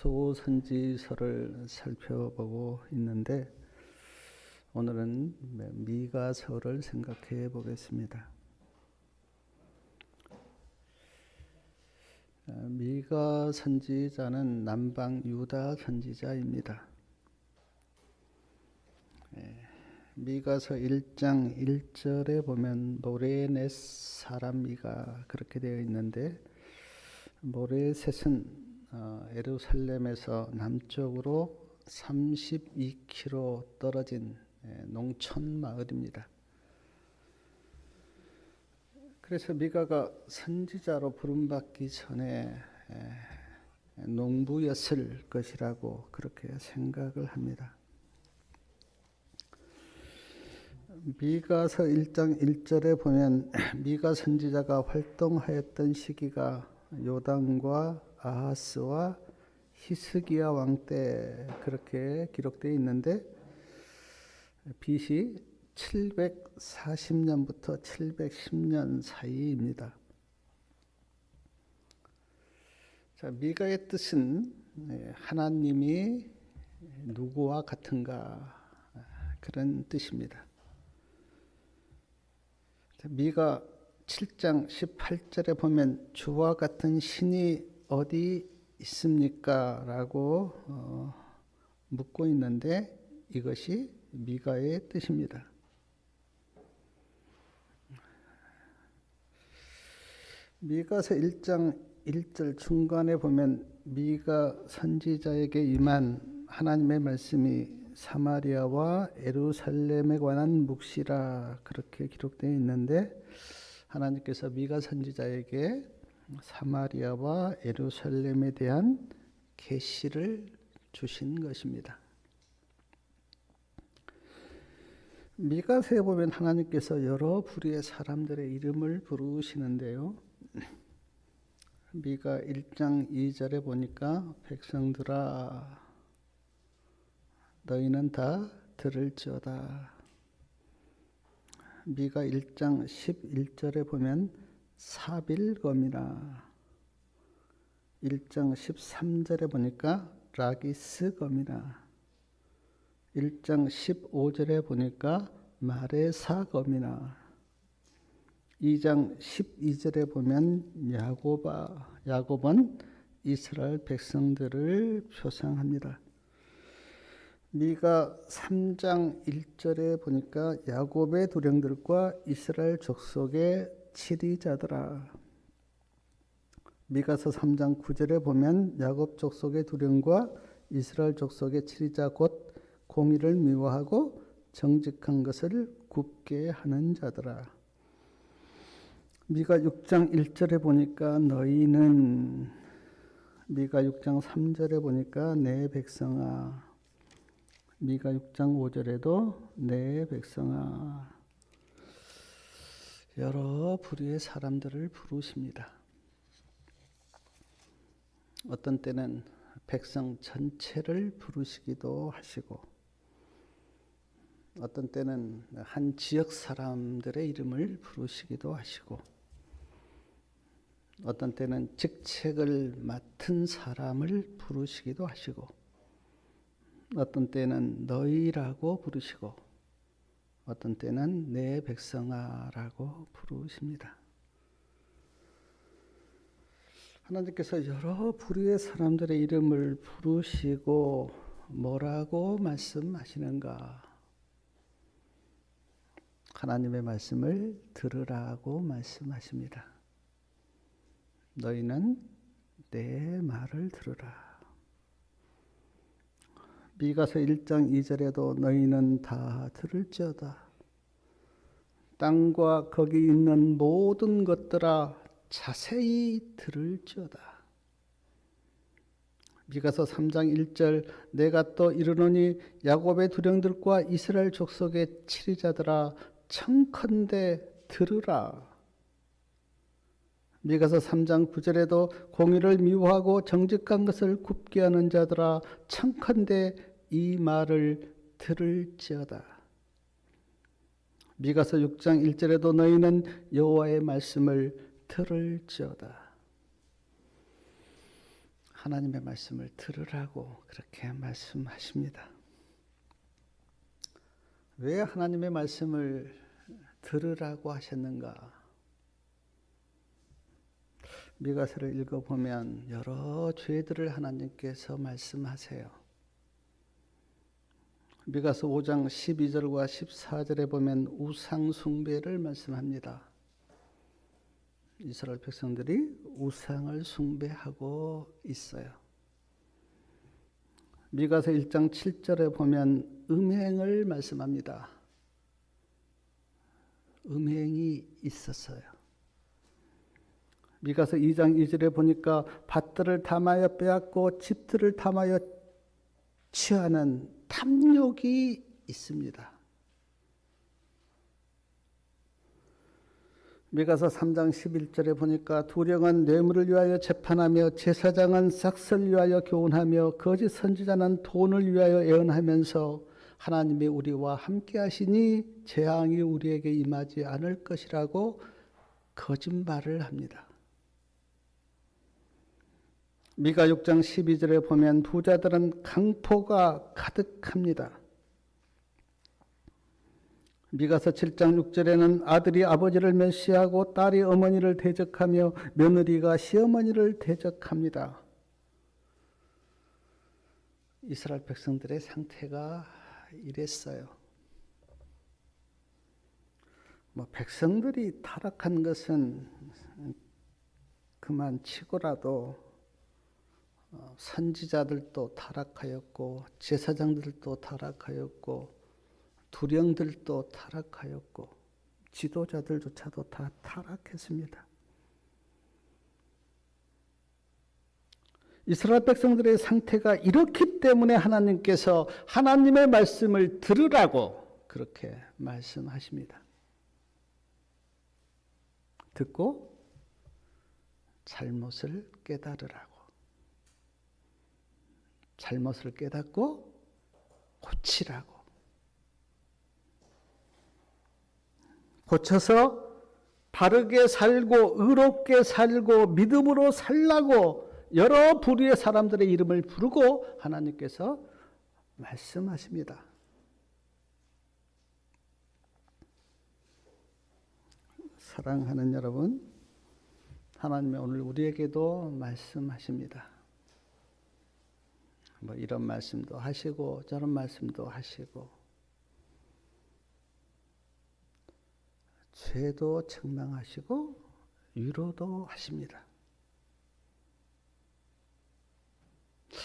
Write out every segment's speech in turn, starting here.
소선지서를 살펴보고 있는데 오늘은 미가서를 생각해 보겠습니다. 미가 선지자는 남방 유다 선지자입니다. 미가서 1장 1절에 보면 모레넷 사람 미가 그렇게 되어 있는데, 모레셋은 예루살렘에서 남쪽으로 32km 떨어진 농촌 마을입니다. 그래서 미가가 선지자로 부름받기 전에 농부였을 것이라고 그렇게 생각을 합니다. 미가서 1장 1절에 보면 미가 선지자가 활동하였던 시기가 요담과 아하스와 히스기야 왕 때 그렇게 기록되어 있는데, BC 740년부터 710년 사이입니다. 자, 미가의 뜻은 하나님이 누구와 같은가, 그런 뜻입니다. 미가 7장 18절에 보면 주와 같은 신이 어디 있습니까? 라고 묻고 있는데, 이것이 미가의 뜻입니다. 미가서 1장 1절 중간에 보면 미가 선지자에게 임한 하나님의 말씀이 사마리아와 예루살렘에 관한 묵시라 그렇게 기록되어 있는데, 하나님께서 미가 선지자에게 사마리아와 예루살렘에 대한 계시를 주신 것입니다. 미가서에 보면 하나님께서 여러 부류의 사람들의 이름을 부르시는데요, 미가 1장 2절에 보니까 백성들아 너희는 다 들을지어다. 미가 1장 11절에 보면 사빌검이라, 1장 13절에 보니까 라기스검이라, 1장 15절에 보니까 마레사검이라, 2장 12절에 보면 야곱은 이스라엘 백성들을 표상합니다. 미가 3장 1절에 보니까 야곱의 두령들과 이스라엘 족속의 치리자들아. 미가서 3장 9절에 보면 야곱 족속의 두령과 이스라엘 족속의 치리자 곧 공의를 미워하고 정직한 것을 굽게 하는 자들아. 미가 6장 1절에 보니까 너희는, 미가 6장 3절에 보니까 내 백성아, 미가 6장 5절에도 내 백성아, 여러 부류의 사람들을 부르십니다. 어떤 때는 백성 전체를 부르시기도 하시고, 어떤 때는 한 지역 사람들의 이름을 부르시기도 하시고, 어떤 때는 직책을 맡은 사람을 부르시기도 하시고, 어떤 때는 너희라고 부르시고, 어떤 때는 내 백성아라고 부르십니다. 하나님께서 여러 부류의 사람들의 이름을 부르시고 뭐라고 말씀하시는가? 하나님의 말씀을 들으라고 말씀하십니다. 너희는 내 말을 들으라. 미가서 1장 2절에도 너희는 다 들을지어다. 땅과 거기 있는 모든 것들아 자세히 들을지어다. 미가서 3장 1절 내가 또 이르노니 야곱의 두령들과 이스라엘 족속의 치리자들아 청컨대 들으라. 미가서 3장 9절에도 공의를 미워하고 정직한 것을 굽게 하는 자들아 청컨대 이 말을 들을지어다. 미가서 6장 1절에도 너희는 여호와의 말씀을 들을지어다. 하나님의 말씀을 들으라고 그렇게 말씀하십니다. 왜 하나님의 말씀을 들으라고 하셨는가? 미가서를 읽어보면 여러 죄들을 하나님께서 말씀하세요. 미가서 5장 12절과 14절에 보면 우상 숭배를 말씀합니다. 이스라엘 백성들이 우상을 숭배하고 있어요. 미가서 1장 7절에 보면 음행을 말씀합니다. 음행이 있었어요. 미가서 2장 2절에 보니까 밭들을 탐하여 빼앗고 집들을 탐하여 취하는 탐욕이 있습니다. 미가서 3장 11절에 보니까 두령은 뇌물을 위하여 재판하며 제사장은 싹을 위하여 교훈하며 거짓 선지자는 돈을 위하여 예언하면서 하나님이 우리와 함께 하시니 재앙이 우리에게 임하지 않을 것이라고 거짓말을 합니다. 미가 6장 12절에 보면 부자들은 강포가 가득합니다. 미가서 7장 6절에는 아들이 아버지를 멸시하고 딸이 어머니를 대적하며 며느리가 시어머니를 대적합니다. 이스라엘 백성들의 상태가 이랬어요. 백성들이 타락한 것은 그만 치고라도 선지자들도 타락하였고 제사장들도 타락하였고 두령들도 타락하였고 지도자들조차도 다 타락했습니다. 이스라엘 백성들의 상태가 이렇기 때문에 하나님께서 하나님의 말씀을 들으라고 그렇게 말씀하십니다. 듣고 잘못을 깨달으라고. 잘못을 깨닫고 고치라고. 고쳐서 바르게 살고 의롭게 살고 믿음으로 살라고 여러 부류의 사람들의 이름을 부르고 하나님께서 말씀하십니다. 사랑하는 여러분, 하나님이 오늘 우리에게도 말씀하십니다. 이런 말씀도 하시고 저런 말씀도 하시고 죄도 책망하시고 위로도 하십니다.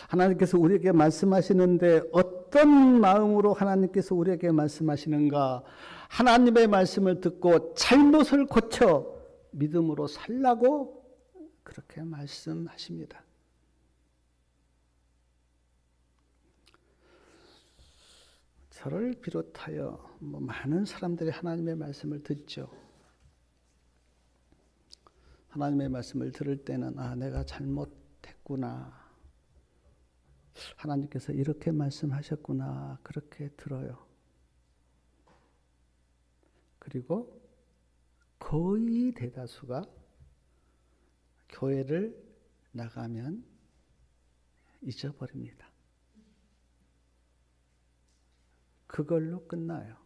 하나님께서 우리에게 말씀하시는데 어떤 마음으로 하나님께서 우리에게 말씀하시는가? 하나님의 말씀을 듣고 잘못을 고쳐 믿음으로 살라고 그렇게 말씀하십니다. 저를 비롯하여 많은 사람들이 하나님의 말씀을 듣죠. 하나님의 말씀을 들을 때는 내가 잘못했구나. 하나님께서 이렇게 말씀하셨구나. 그렇게 들어요. 그리고 거의 대다수가 교회를 나가면 잊어버립니다. 그걸로 끝나요.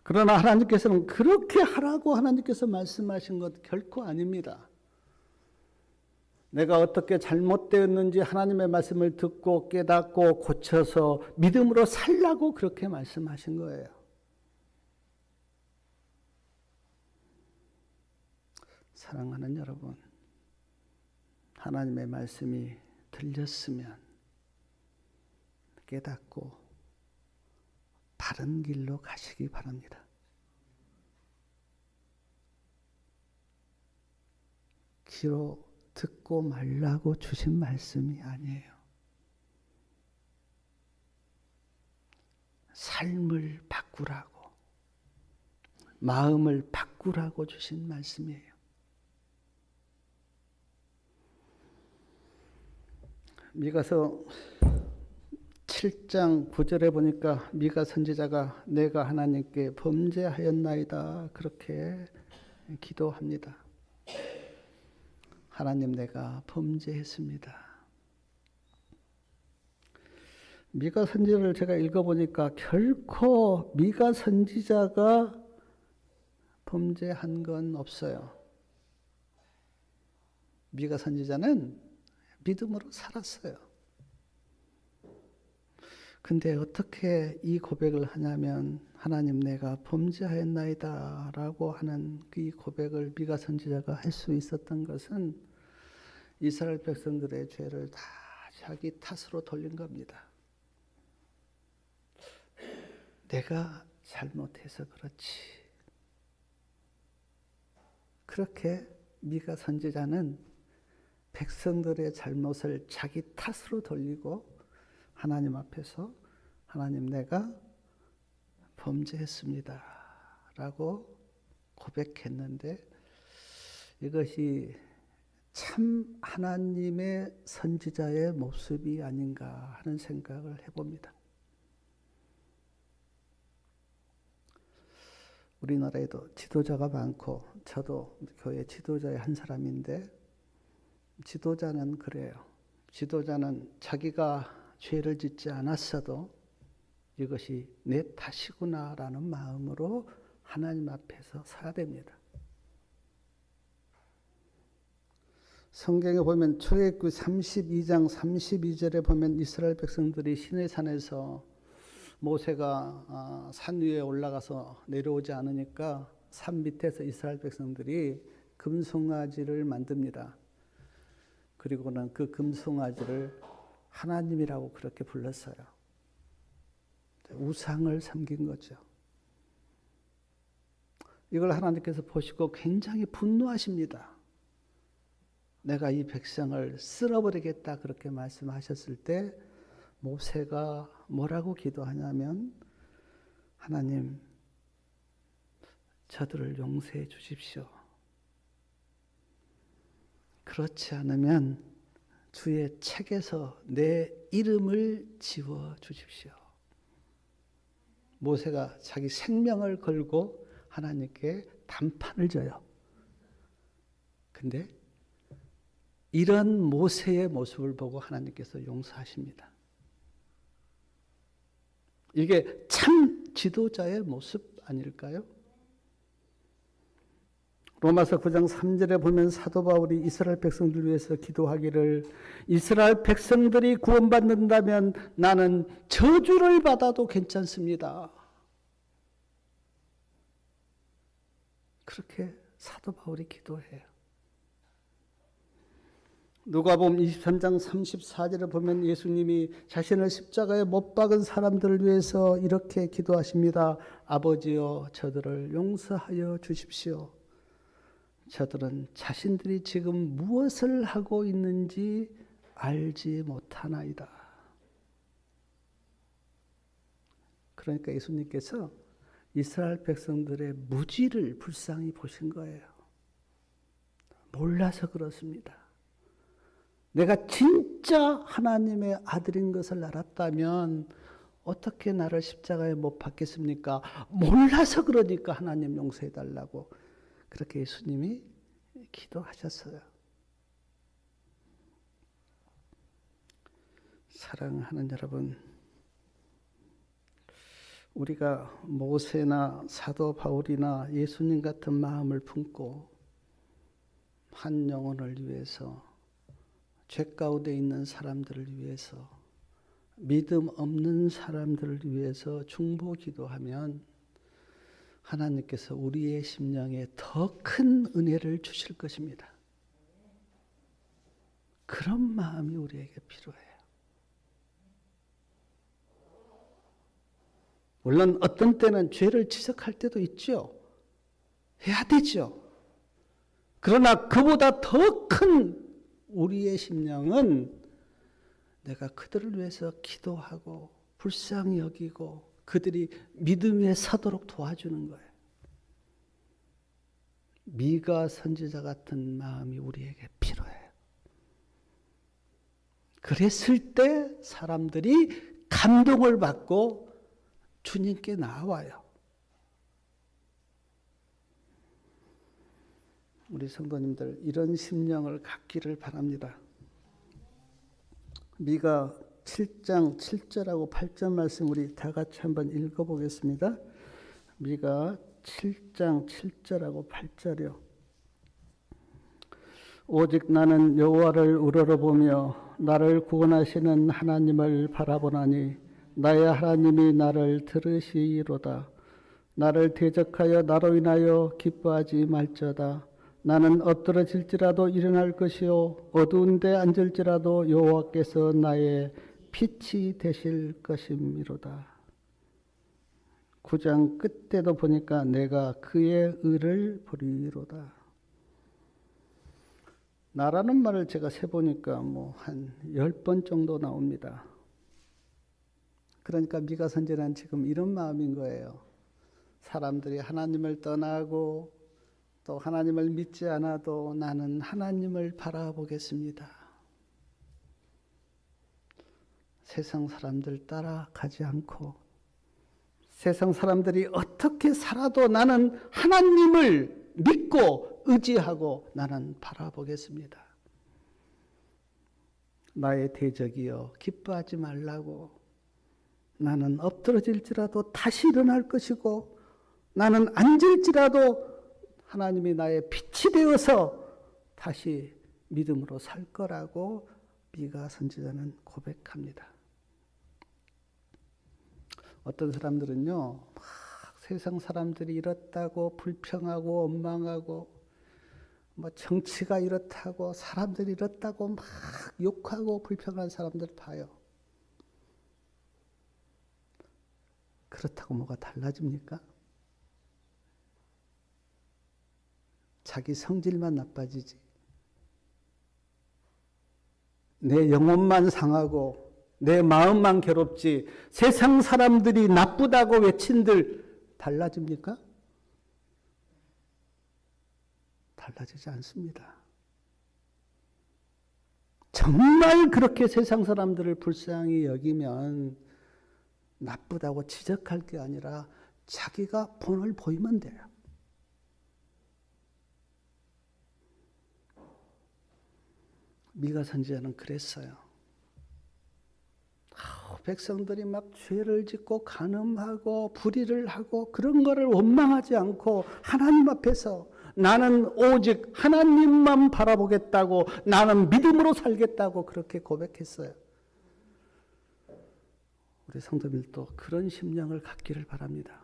그러나 하나님께서는 그렇게 하라고 하나님께서 말씀하신 것 결코 아닙니다. 내가 어떻게 잘못되었는지 하나님의 말씀을 듣고 깨닫고 고쳐서 믿음으로 살라고 그렇게 말씀하신 거예요. 사랑하는 여러분, 하나님의 말씀이 들렸으면 깨닫고 바른 길로 가시기 바랍니다. 귀로 듣고 말라고 주신 말씀이 아니에요. 삶을 바꾸라고, 마음을 바꾸라고 주신 말씀이에요. 미가서 7장 9절에 보니까 미가 선지자가 내가 하나님께 범죄하였나이다 그렇게 기도합니다. 하나님 내가 범죄했습니다. 미가 선지자를 제가 읽어보니까 결코 미가 선지자가 범죄한 건 없어요. 미가 선지자는 믿음으로 살았어요. 근데 어떻게 이 고백을 하냐면 하나님 내가 범죄하였나이다 라고 하는 이 고백을 미가 선지자가 할 수 있었던 것은 이스라엘 백성들의 죄를 다 자기 탓으로 돌린 겁니다. 내가 잘못해서 그렇지. 그렇게 미가 선지자는 백성들의 잘못을 자기 탓으로 돌리고 하나님 앞에서 하나님 내가 범죄했습니다 라고 고백했는데 이것이 참 하나님의 선지자의 모습이 아닌가 하는 생각을 해봅니다. 우리나라에도 지도자가 많고 저도 교회 지도자의 한 사람인데 지도자는 그래요. 지도자는 자기가 죄를 짓지 않았어도 이것이 내 탓이구나라는 마음으로 하나님 앞에서 서야 됩니다. 성경에 보면 출애굽기 32장 32절에 보면 이스라엘 백성들이 시내산에서 모세가 산 위에 올라가서 내려오지 않으니까 산 밑에서 이스라엘 백성들이 금송아지를 만듭니다. 그리고는 그 금송아지를 하나님이라고 그렇게 불렀어요. 우상을 섬긴 거죠. 이걸 하나님께서 보시고 굉장히 분노하십니다. 내가 이 백성을 쓸어버리겠다 그렇게 말씀하셨을 때 모세가 뭐라고 기도하냐면 하나님 저들을 용서해 주십시오. 그렇지 않으면 주의 책에서 내 이름을 지워 주십시오. 모세가 자기 생명을 걸고 하나님께 단판을 져요. 근데 이런 모세의 모습을 보고 하나님께서 용서하십니다. 이게 참 지도자의 모습 아닐까요? 로마서 9장 3절에 보면 사도 바울이 이스라엘 백성들 위해서 기도하기를 이스라엘 백성들이 구원받는다면 나는 저주를 받아도 괜찮습니다. 그렇게 사도 바울이 기도해요. 누가복음 23장 34절에 보면 예수님이 자신을 십자가에 못 박은 사람들을 위해서 이렇게 기도하십니다. 아버지여 저들을 용서하여 주십시오. 저들은 자신들이 지금 무엇을 하고 있는지 알지 못하나이다. 그러니까 예수님께서 이스라엘 백성들의 무지를 불쌍히 보신 거예요. 몰라서 그렇습니다. 내가 진짜 하나님의 아들인 것을 알았다면 어떻게 나를 십자가에 못 박겠습니까? 몰라서 그러니까 하나님 용서해 달라고 그렇게 예수님이 기도하셨어요. 사랑하는 여러분, 우리가 모세나 사도 바울이나 예수님 같은 마음을 품고 한 영혼을 위해서 죄 가운데 있는 사람들을 위해서 믿음 없는 사람들을 위해서 중보 기도하면 하나님께서 우리의 심령에 더 큰 은혜를 주실 것입니다. 그런 마음이 우리에게 필요해요. 물론 어떤 때는 죄를 지적할 때도 있죠. 해야 되죠. 그러나 그보다 더 큰 우리의 심령은 내가 그들을 위해서 기도하고 불쌍히 여기고 그들이 믿음 위에 서도록 도와주는 거예요. 미가 선지자 같은 마음이 우리에게 필요해요. 그랬을 때 사람들이 감동을 받고 주님께 나와요. 우리 성도님들 이런 심령을 갖기를 바랍니다. 미가 7장 7절하고 8절 말씀 우리 다 같이 한번 읽어보겠습니다. 미가 7장 7절하고 8절이요. 오직 나는 여호와를 우러러보며 나를 구원하시는 하나님을 바라보나니 나의 하나님이 나를 들으시리로다. 나를 대적하여 나로 인하여 기뻐하지 말지어다. 나는 엎드러질지라도 일어날 것이요 어두운 데 앉을지라도 여호와께서 나의 빛이 되실 것임이로다. 9장 끝에도 보니까 내가 그의 의를 보리로다. 나라는 말을 제가 세보니까 한 10번 정도 나옵니다. 그러니까 미가 선지자는 지금 이런 마음인 거예요. 사람들이 하나님을 떠나고 또 하나님을 믿지 않아도 나는 하나님을 바라보겠습니다. 세상 사람들 따라가지 않고 세상 사람들이 어떻게 살아도 나는 하나님을 믿고 의지하고 나는 바라보겠습니다. 나의 대적이여 기뻐하지 말라고. 나는 엎드러질지라도 다시 일어날 것이고 나는 앉을지라도 하나님이 나의 빛이 되어서 다시 믿음으로 살 거라고 미가 선지자는 고백합니다. 어떤 사람들은요, 막 세상 사람들이 이렇다고 불평하고 원망하고 정치가 이렇다고 사람들이 이렇다고 막 욕하고 불평하는 사람들 봐요. 그렇다고 뭐가 달라집니까? 자기 성질만 나빠지지. 내 영혼만 상하고 내 마음만 괴롭지 세상 사람들이 나쁘다고 외친들 달라집니까? 달라지지 않습니다. 정말 그렇게 세상 사람들을 불쌍히 여기면 나쁘다고 지적할 게 아니라 자기가 본을 보이면 돼요. 미가 선지자는 그랬어요. 백성들이 막 죄를 짓고 간음하고 불의를 하고 그런 거를 원망하지 않고 하나님 앞에서 나는 오직 하나님만 바라보겠다고 나는 믿음으로 살겠다고 그렇게 고백했어요. 우리 성도님들도 그런 심령을 갖기를 바랍니다.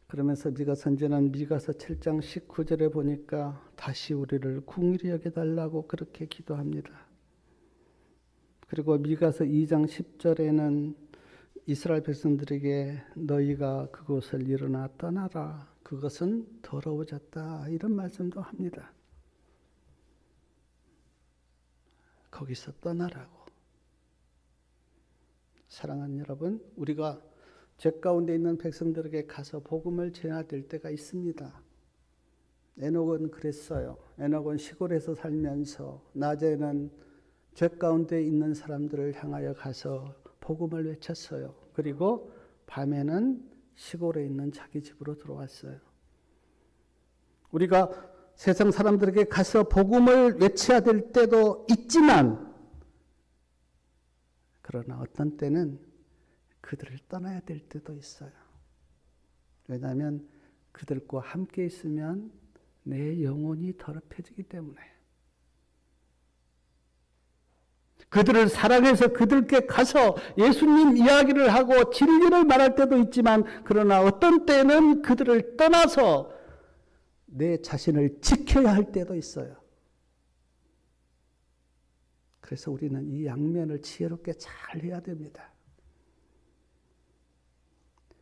그러면서 미가 선지자는 미가서 7장 19절에 보니까 다시 우리를 긍휼히 여겨달라고 그렇게 기도합니다. 그리고 미가서 2장 10절에는 이스라엘 백성들에게 너희가 그곳을 일어나 떠나라. 그것은 더러워졌다. 이런 말씀도 합니다. 거기서 떠나라고. 사랑하는 여러분, 우리가 죄 가운데 있는 백성들에게 가서 복음을 전해야 될 때가 있습니다. 에녹은 그랬어요. 에녹은 시골에서 살면서 낮에는 죄 가운데 있는 사람들을 향하여 가서 복음을 외쳤어요. 그리고 밤에는 시골에 있는 자기 집으로 들어왔어요. 우리가 세상 사람들에게 가서 복음을 외쳐야 될 때도 있지만 그러나 어떤 때는 그들을 떠나야 될 때도 있어요. 왜냐하면 그들과 함께 있으면 내 영혼이 더럽혀지기 때문에. 그들을 사랑해서 그들께 가서 예수님 이야기를 하고 진리를 말할 때도 있지만 그러나 어떤 때는 그들을 떠나서 내 자신을 지켜야 할 때도 있어요. 그래서 우리는 이 양면을 지혜롭게 잘 해야 됩니다.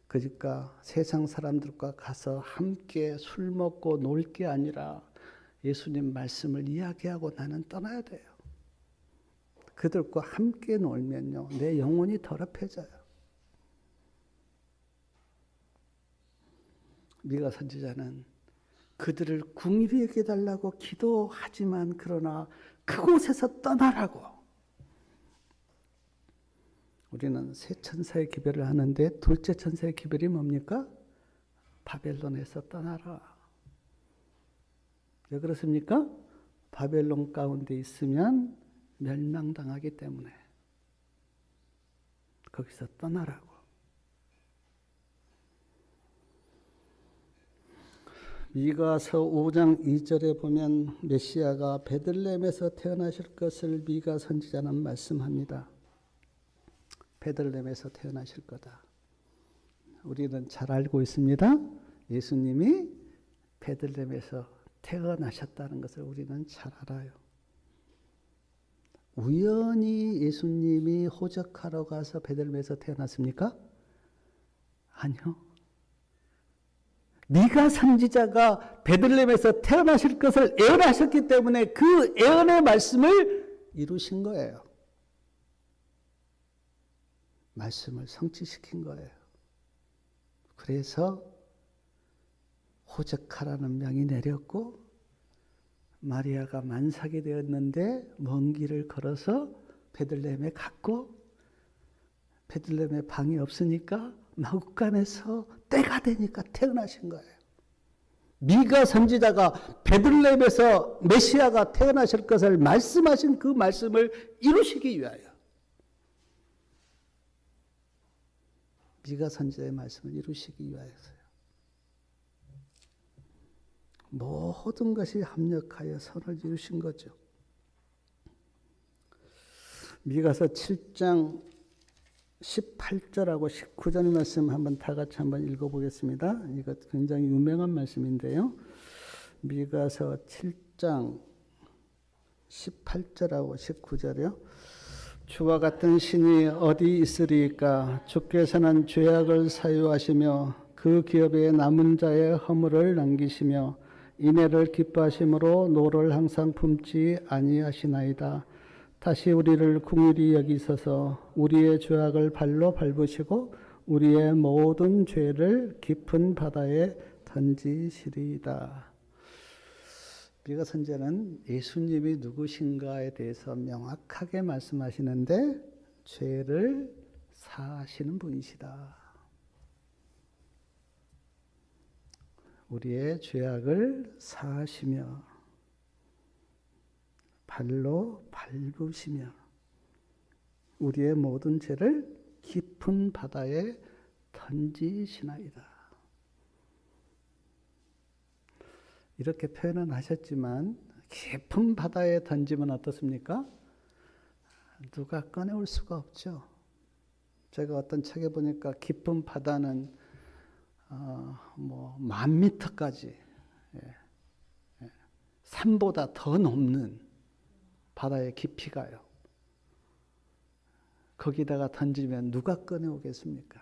그러니까 세상 사람들과 가서 함께 술 먹고 놀 게 아니라 예수님 말씀을 이야기하고 나는 떠나야 돼요. 그들과 함께 놀면요, 내 영혼이 더럽혀져요. 미가 선지자는 그들을 긍휼히 여겨달라고 기도하지만 그러나 그곳에서 떠나라고. 우리는 새 천사의 기별을 하는데 둘째 천사의 기별이 뭡니까? 바벨론에서 떠나라. 왜 그렇습니까? 바벨론 가운데 있으면 멸망당하기 때문에 거기서 떠나라고. 미가서 5장 2절에 보면 메시아가 베들레헴에서 태어나실 것을 미가 선지자는 말씀합니다. 베들레헴에서 태어나실 거다. 우리는 잘 알고 있습니다. 예수님이 베들레헴에서 태어나셨다는 것을 우리는 잘 알아요. 우연히 예수님이 호적하러 가서 베들레헴에서 태어났습니까? 아니요. 미가 선지자가 베들레헴에서 태어나실 것을 예언하셨기 때문에 그 예언의 말씀을 이루신 거예요. 말씀을 성취시킨 거예요. 그래서 호적하라는 명이 내렸고 마리아가 만삭이 되었는데 먼 길을 걸어서 베들레헴에 갔고 베들레헴에 방이 없으니까 마구간에서 때가 되니까 태어나신 거예요. 미가 선지자가 베들레헴에서 메시아가 태어나실 것을 말씀하신 그 말씀을 이루시기 위하여 미가 선지자의 말씀을 이루시기 위하여서요. 모든 것이 합력하여 선을 이루신 거죠. 미가서 7장 18절하고 19절 말씀 한번 다 같이 한번 읽어보겠습니다. 이거 굉장히 유명한 말씀인데요. 미가서 7장 18절하고 19절이요. 주와 같은 신이 어디 있으리까? 주께서는 죄악을 사유하시며 그 기업에 남은 자의 허물을 남기시며 인애를 기뻐하심으로 노를 항상 품지 아니하시나이다. 다시 우리를 긍휼히 여기소서. 우리의 죄악을 발로 밟으시고 우리의 모든 죄를 깊은 바다에 던지시리이다. 미가 선지자는 예수님이 누구신가에 대해서 명확하게 말씀하시는데 죄를 사하시는 분이시다. 우리의 죄악을 사하시며 발로 밟으시며 우리의 모든 죄를 깊은 바다에 던지시나이다. 이렇게 표현은 하셨지만 깊은 바다에 던지면 어떻습니까? 누가 꺼내올 수가 없죠. 제가 어떤 책에 보니까 깊은 바다는 10,000m까지 산보다 더 높는 바다의 깊이가요. 거기다가 던지면 누가 꺼내오겠습니까?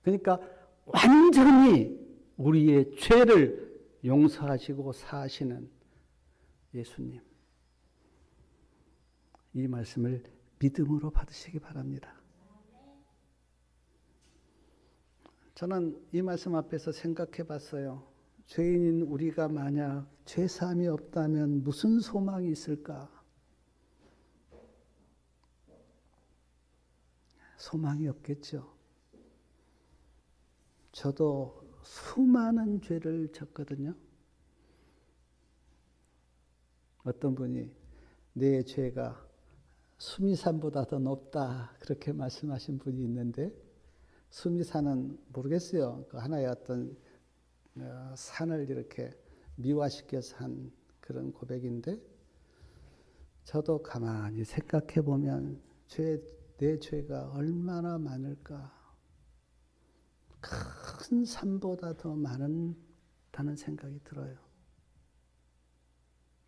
그러니까 완전히 우리의 죄를 용서하시고 사하시는 예수님. 이 말씀을 믿음으로 받으시기 바랍니다. 저는 이 말씀 앞에서 생각해 봤어요. 죄인인 우리가 만약 죄사함이 없다면 무슨 소망이 있을까? 소망이 없겠죠. 저도 수많은 죄를 졌거든요. 어떤 분이 내 죄가 수미산보다 더 높다 그렇게 말씀하신 분이 있는데 수미산은 모르겠어요. 그 하나의 어떤 산을 이렇게 미화시켜서 한 그런 고백인데 저도 가만히 생각해 보면 내 죄가 얼마나 많을까? 큰 산보다 더 많다는 생각이 들어요.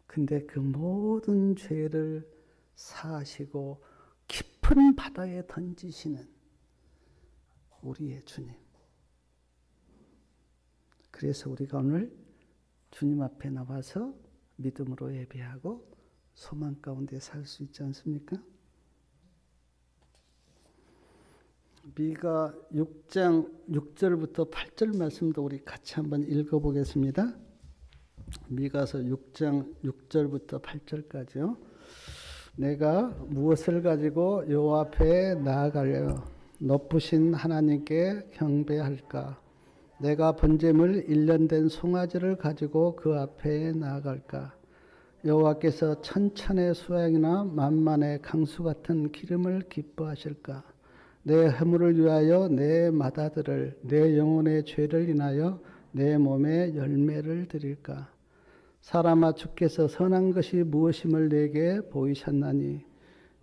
근데 그 모든 죄를 사하시고 깊은 바다에 던지시는 우리의 주님. 그래서 우리가 오늘 주님 앞에 나와서 믿음으로 예배하고 소망 가운데 살 수 있지 않습니까? 미가 6장 6절부터 8절 말씀도 우리 같이 한번 읽어보겠습니다. 미가서 6장 6절부터 8절까지요. 내가 무엇을 가지고 여호와 앞에 나아가려 높으신 하나님께 경배할까? 내가 번제물 1년 된 송아지를 가지고 그 앞에 나아갈까? 여호와께서 천천의 수양이나 만만의 강수 같은 기름을 기뻐하실까? 내 허물을 위하여 내 맏아들을, 내 영혼의 죄를 인하여 내 몸에 열매를 드릴까? 사람아, 주께서 선한 것이 무엇임을 내게 보이셨나니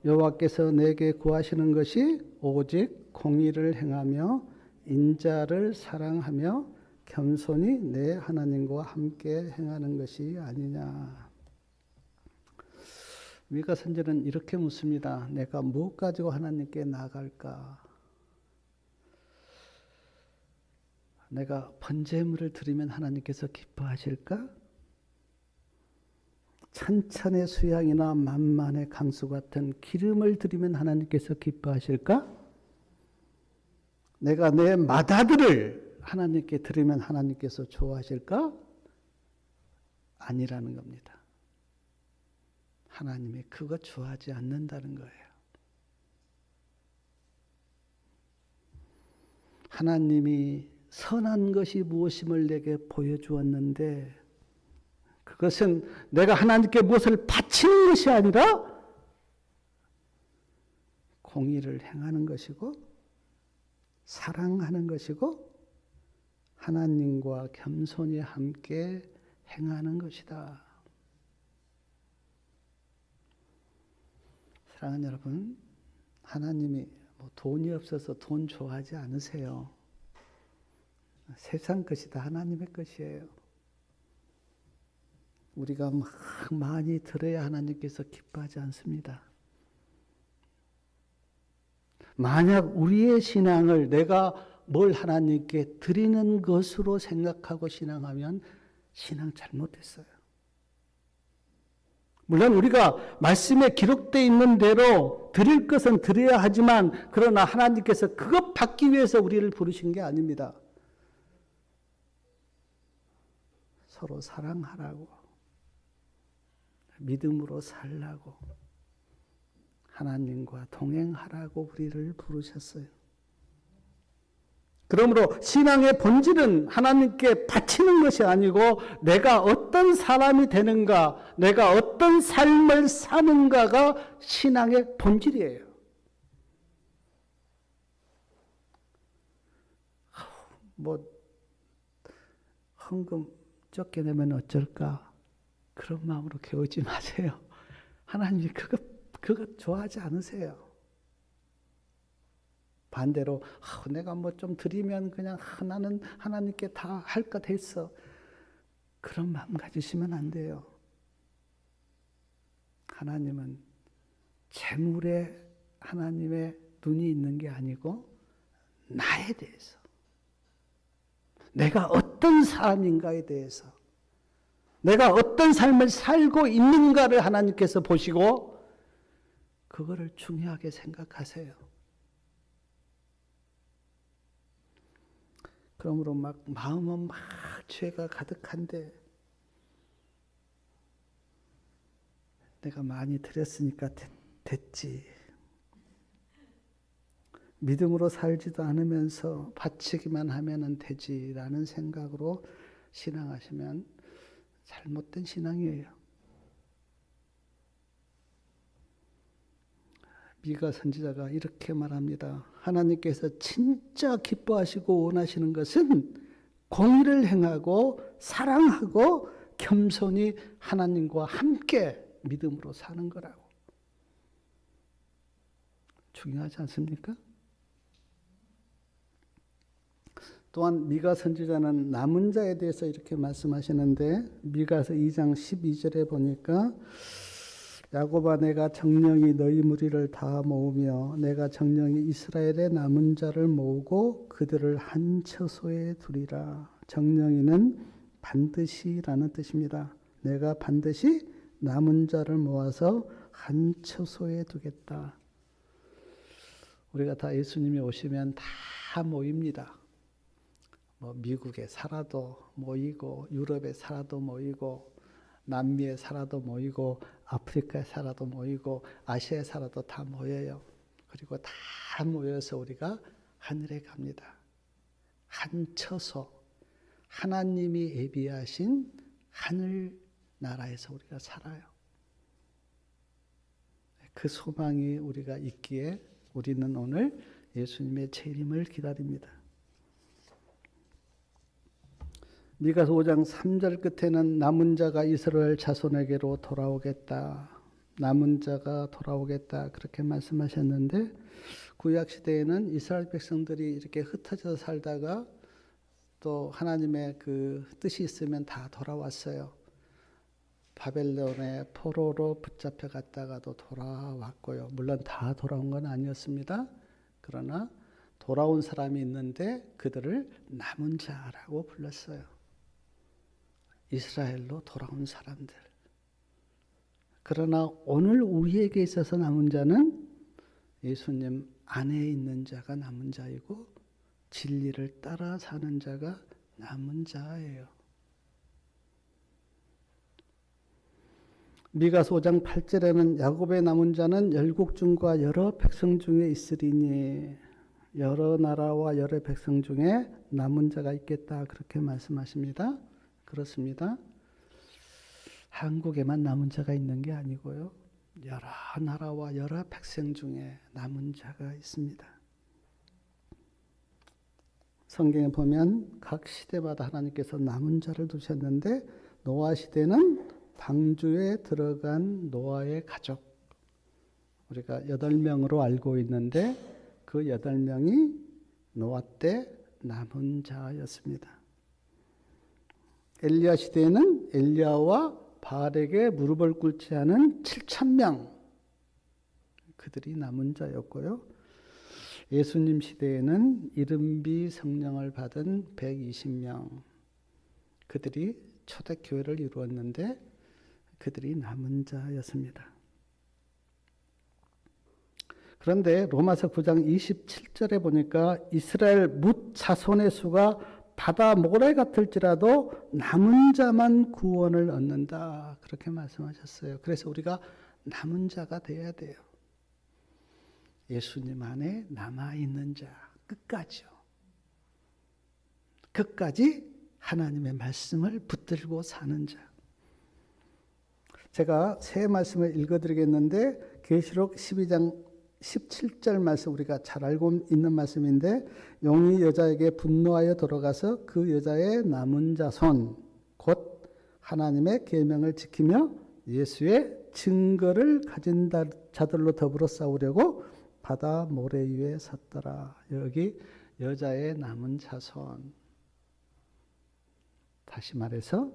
여호와께서 내게 구하시는 것이 오직 공의를 행하며 인자를 사랑하며 겸손히 내 하나님과 함께 행하는 것이 아니냐. 미가 선지자는 이렇게 묻습니다. 내가 무엇 가지고 하나님께 나아갈까? 내가 번제물을 드리면 하나님께서 기뻐하실까? 천천의 수양이나 만만의 강수 같은 기름을 드리면 하나님께서 기뻐하실까? 내가 내 맏아들을 하나님께 드리면 하나님께서 좋아하실까? 아니라는 겁니다. 하나님이 그거 좋아하지 않는다는 거예요. 하나님이 선한 것이 무엇임을 내게 보여주었는데 그것은 내가 하나님께 무엇을 바치는 것이 아니라 공의를 행하는 것이고 사랑하는 것이고 하나님과 겸손히 함께 행하는 것이다. 사랑하는 여러분, 하나님이 돈이 없어서 돈 좋아하지 않으세요. 세상 것이 다 하나님의 것이에요. 우리가 막 많이 들어야 하나님께서 기뻐하지 않습니다. 만약 우리의 신앙을 내가 뭘 하나님께 드리는 것으로 생각하고 신앙하면 신앙 잘못됐어요. 물론 우리가 말씀에 기록되어 있는 대로 드릴 것은 드려야 하지만 그러나 하나님께서 그것 받기 위해서 우리를 부르신 게 아닙니다. 서로 사랑하라고, 믿음으로 살라고, 하나님과 동행하라고 우리를 부르셨어요. 그러므로 신앙의 본질은 하나님께 바치는 것이 아니고 내가 어떤 사람이 되는가, 내가 어떤 삶을 사는가가 신앙의 본질이에요. 헌금 적게 내면 어쩔까? 그런 마음으로 겨우지 마세요. 하나님이 그거 좋아하지 않으세요. 반대로 내가 좀 드리면 그냥 나는 하나님께 다 할 것 했어. 그런 마음 가지시면 안 돼요. 하나님은 재물에 하나님의 눈이 있는 게 아니고 나에 대해서, 내가 어떤 사람인가에 대해서, 내가 어떤 삶을 살고 있는가를 하나님께서 보시고 그거를 중요하게 생각하세요. 그러므로 마음은 죄가 가득한데 내가 많이 드렸으니까 됐지. 믿음으로 살지도 않으면서 바치기만 하면 되지라는 생각으로 신앙하시면 잘못된 신앙이에요. 미가 선지자가 이렇게 말합니다. 하나님께서 진짜 기뻐하시고 원하시는 것은 공의를 행하고 사랑하고 겸손히 하나님과 함께 믿음으로 사는 거라고. 중요하지 않습니까? 또한 미가 선지자는 남은 자에 대해서 이렇게 말씀하시는데 미가서 2장 12절에 보니까 야곱아, 내가 정령이 너희 무리를 다 모으며 내가 정령이 이스라엘의 남은 자를 모으고 그들을 한 처소에 두리라. 정령이는 반드시라는 뜻입니다. 내가 반드시 남은 자를 모아서 한 처소에 두겠다. 우리가 다 예수님이 오시면 다 모입니다. 미국에 살아도 모이고 유럽에 살아도 모이고 남미에 살아도 모이고 아프리카에 살아도 모이고 아시아에 살아도 다 모여요. 그리고 다 모여서 우리가 하늘에 갑니다. 한 처소, 하나님이 예비하신 하늘 나라에서 우리가 살아요. 그 소망이 우리가 있기에 우리는 오늘 예수님의 재림을 기다립니다. 미가서 5장 3절 끝에는 남은 자가 이스라엘 자손에게로 돌아오겠다. 남은 자가 돌아오겠다. 그렇게 말씀하셨는데 구약 시대에는 이스라엘 백성들이 이렇게 흩어져서 살다가 또 하나님의 그 뜻이 있으면 다 돌아왔어요. 바벨론의 포로로 붙잡혀 갔다가도 돌아왔고요. 물론 다 돌아온 건 아니었습니다. 그러나 돌아온 사람이 있는데 그들을 남은 자라고 불렀어요. 이스라엘로 돌아온 사람들. 그러나 오늘 우리에게 있어서 남은 자는 예수님 안에 있는 자가 남은 자이고 진리를 따라 사는 자가 남은 자예요. 미가서 5장 8절에는 야곱의 남은 자는 열국 중과 여러 백성 중에 있으리니 여러 나라와 여러 백성 중에 남은 자가 있겠다. 그렇게 말씀하십니다. 그렇습니다. 한국에만 남은 자가 있는 게 아니고요. 여러 나라와 여러 백성 중에 남은 자가 있습니다. 성경에 보면 각 시대마다 하나님께서 남은 자를 두셨는데 노아 시대는 방주에 들어간 노아의 가족 우리가 8명으로 알고 있는데 그 8명이 노아 때 남은 자였습니다. 엘리야 시대에는 엘리야와 바알에게 무릎을 꿇지 않은 7,000명 그들이 남은 자였고요. 예수님 시대에는 이른비 성령을 받은 120명 그들이 초대교회를 이루었는데 그들이 남은 자였습니다. 그런데 로마서 9장 27절에 보니까 이스라엘 뭇 자손의 수가 바다 모래 같을지라도 남은 자만 구원을 얻는다. 그렇게 말씀하셨어요. 그래서 우리가 남은 자가 돼야 돼요. 예수님 안에 남아있는 자, 끝까지요. 끝까지 하나님의 말씀을 붙들고 사는 자. 제가 새 말씀을 읽어드리겠는데 계시록 12장 17절 말씀 우리가 잘 알고 있는 말씀인데 용이 여자에게 분노하여 돌아가서 그 여자의 남은 자손 곧 하나님의 계명을 지키며 예수의 증거를 가진 자들로 더불어 싸우려고 바다 모래 위에 섰더라. 여기 여자의 남은 자손 다시 말해서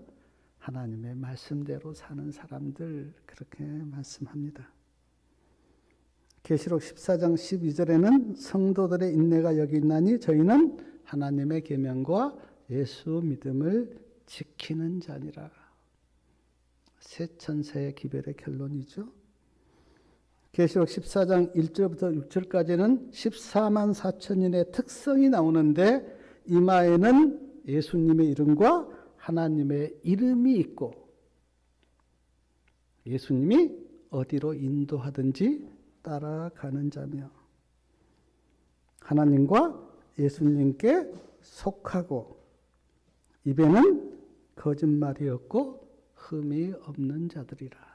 하나님의 말씀대로 사는 사람들 그렇게 말씀합니다. 계시록 14장 12절에는 성도들의 인내가 여기 있나니 저희는 하나님의 계명과 예수 믿음을 지키는 자니라. 새 천사의 기별의 결론이죠. 계시록 14장 1절부터 6절까지는 14만 4천인의 특성이 나오는데 이마에는 예수님의 이름과 하나님의 이름이 있고 예수님이 어디로 인도하든지 따라가는 자며 하나님과 예수님께 속하고 입에는 거짓말이 없고 흠이 없는 자들이라.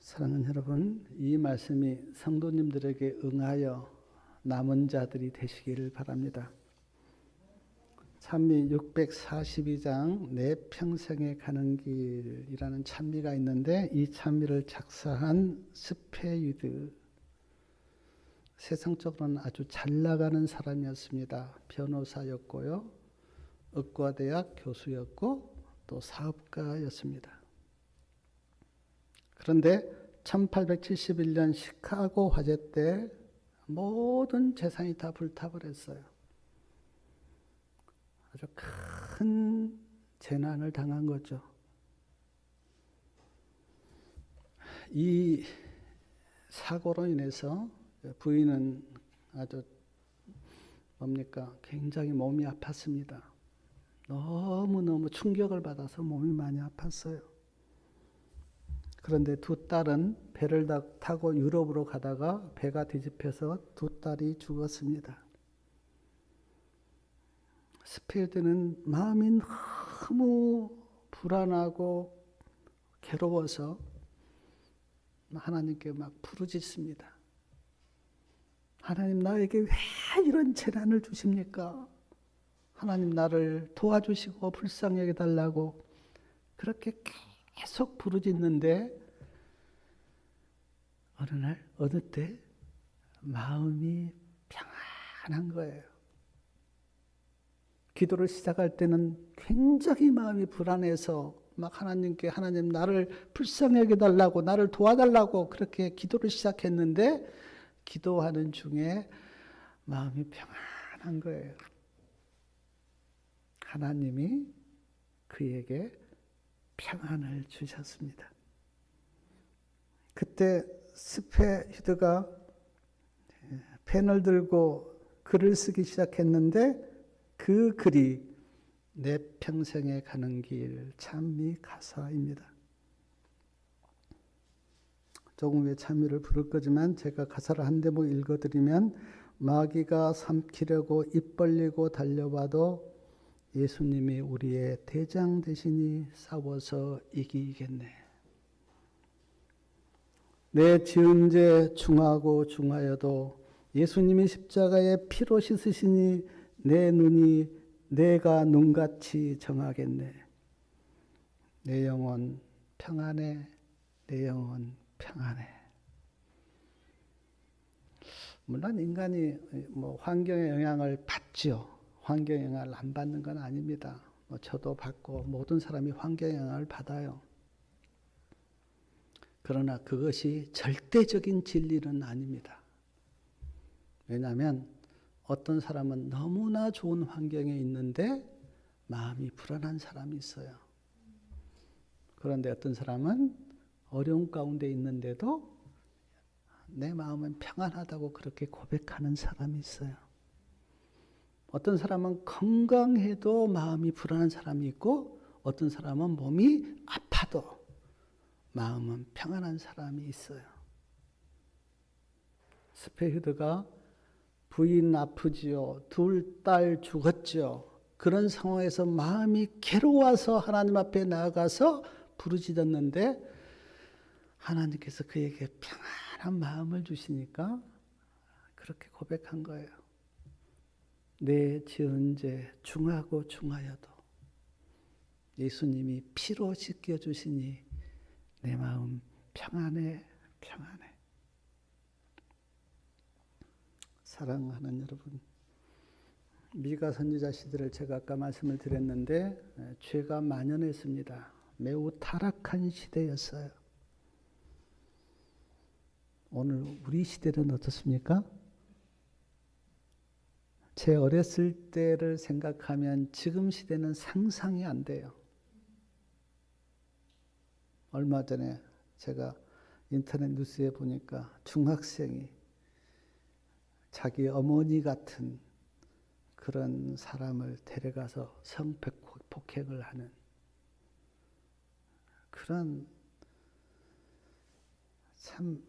사랑하는 여러분, 이 말씀이 성도님들에게 응하여 남은 자들이 되시기를 바랍니다. 찬미 642장 내 평생에 가는 길이라는 찬미가 있는데 이 찬미를 작사한 스페유드 세상적으로는 아주 잘 나가는 사람이었습니다. 변호사였고요. 의과대학 교수였고 또 사업가였습니다. 그런데 1871년 시카고 화재 때 모든 재산이 다 불타버렸어요. 아주 큰 재난을 당한 거죠. 이 사고로 인해서 부인은 아주 굉장히 몸이 아팠습니다. 너무너무 충격을 받아서 몸이 많이 아팠어요. 그런데 두 딸은 배를 타고 유럽으로 가다가 배가 뒤집혀서 두 딸이 죽었습니다. 스페드는 마음이 너무 불안하고 괴로워서 하나님께 막 부르짖습니다. 하나님, 나에게 왜 이런 재난을 주십니까? 하나님, 나를 도와주시고 불쌍히 여겨달라고 그렇게 계속 부르짖는데 어느 날 어느 때 마음이 평안한 거예요. 기도를 시작할 때는 굉장히 마음이 불안해서 막 하나님께, 하나님 나를 불쌍히 여겨달라고, 나를 도와달라고 그렇게 기도를 시작했는데 기도하는 중에 마음이 평안한 거예요. 하나님이 그에게 평안을 주셨습니다. 그때 스페히드가 펜을 들고 글을 쓰기 시작했는데 그 글이 내 평생에 가는 길 찬미 가사입니다. 조금 후에 찬미를 부를 거지만 제가 가사를 한 대목 읽어드리면 마귀가 삼키려고 입 벌리고 달려와도 예수님이 우리의 대장 대신이 싸워서 이기겠네. 내 지은 죄 중하고 중하여도 예수님이 십자가에 피로 씻으시니 내 눈이 내가 눈같이 정하겠네. 내 영혼 평안해. 내 영혼 평안해. 물론 인간이 환경의 영향을 받죠. 환경의 영향을 안 받는 건 아닙니다. 저도 받고 모든 사람이 환경의 영향을 받아요. 그러나 그것이 절대적인 진리는 아닙니다. 왜냐하면 어떤 사람은 너무나 좋은 환경에 있는데 마음이 불안한 사람이 있어요. 그런데 어떤 사람은 어려운 가운데 있는데도 내 마음은 평안하다고 그렇게 고백하는 사람이 있어요. 어떤 사람은 건강해도 마음이 불안한 사람이 있고 어떤 사람은 몸이 아파도 마음은 평안한 사람이 있어요. 스페히드가 부인 아프지요. 둘 딸 죽었지요. 그런 상황에서 마음이 괴로워서 하나님 앞에 나아가서 부르짖었는데 하나님께서 그에게 평안한 마음을 주시니까 그렇게 고백한 거예요. 내 지은 죄 중하고 중하여도 예수님이 피로 씻겨주시니 내 마음 평안해, 평안해. 사랑하는 여러분, 미가 선지자 시대를 제가 아까 말씀을 드렸는데 죄가 만연했습니다. 매우 타락한 시대였어요. 오늘 우리 시대는 어떻습니까? 제 어렸을 때를 생각하면 지금 시대는 상상이 안 돼요. 얼마 전에 제가 인터넷 뉴스에 보니까 중학생이 자기 어머니 같은 그런 사람을 데려가서 성폭행을 하는 그런 참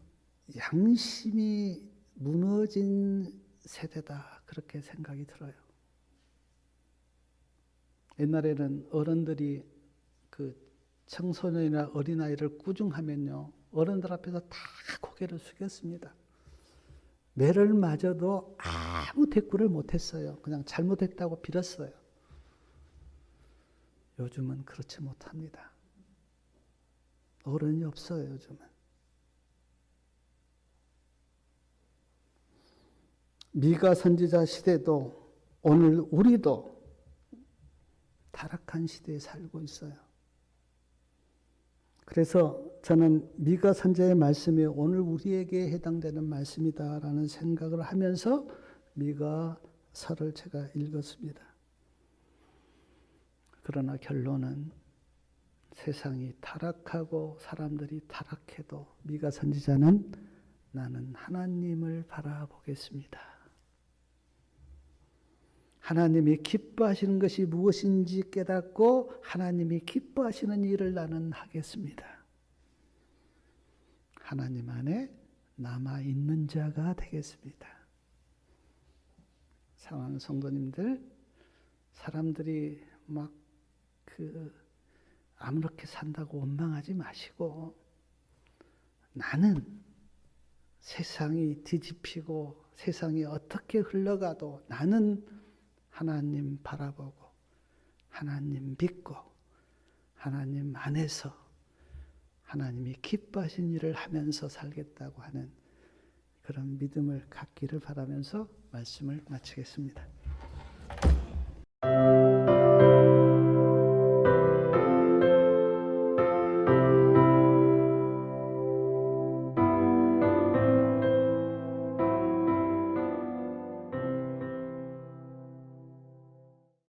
양심이 무너진 세대다 그렇게 생각이 들어요. 옛날에는 어른들이 그 청소년이나 어린아이를 꾸중하면요 어른들 앞에서 다 고개를 숙였습니다. 매를 맞아도 아무 대꾸를 못했어요. 그냥 잘못했다고 빌었어요. 요즘은 그렇지 못합니다. 어른이 없어요, 요즘은. 미가 선지자 시대도 오늘 우리도 타락한 시대에 살고 있어요. 그래서 저는 미가 선지자의 말씀이 오늘 우리에게 해당되는 말씀이다라는 생각을 하면서 미가서를 제가 읽었습니다. 그러나 결론은 세상이 타락하고 사람들이 타락해도 미가 선지자는 나는 하나님을 바라보겠습니다. 하나님이 기뻐하시는 것이 무엇인지 깨닫고 하나님이 기뻐하시는 일을 나는 하겠습니다. 하나님 안에 남아있는 자가 되겠습니다. 사랑하는 성도님들, 사람들이 막 아무렇게 산다고 원망하지 마시고, 나는 세상이 뒤집히고 세상이 어떻게 흘러가도 나는 하나님 바라보고 하나님 믿고 하나님 안에서 하나님이 기뻐하신 일을 하면서 살겠다고 하는 그런 믿음을 갖기를 바라면서 말씀을 마치겠습니다.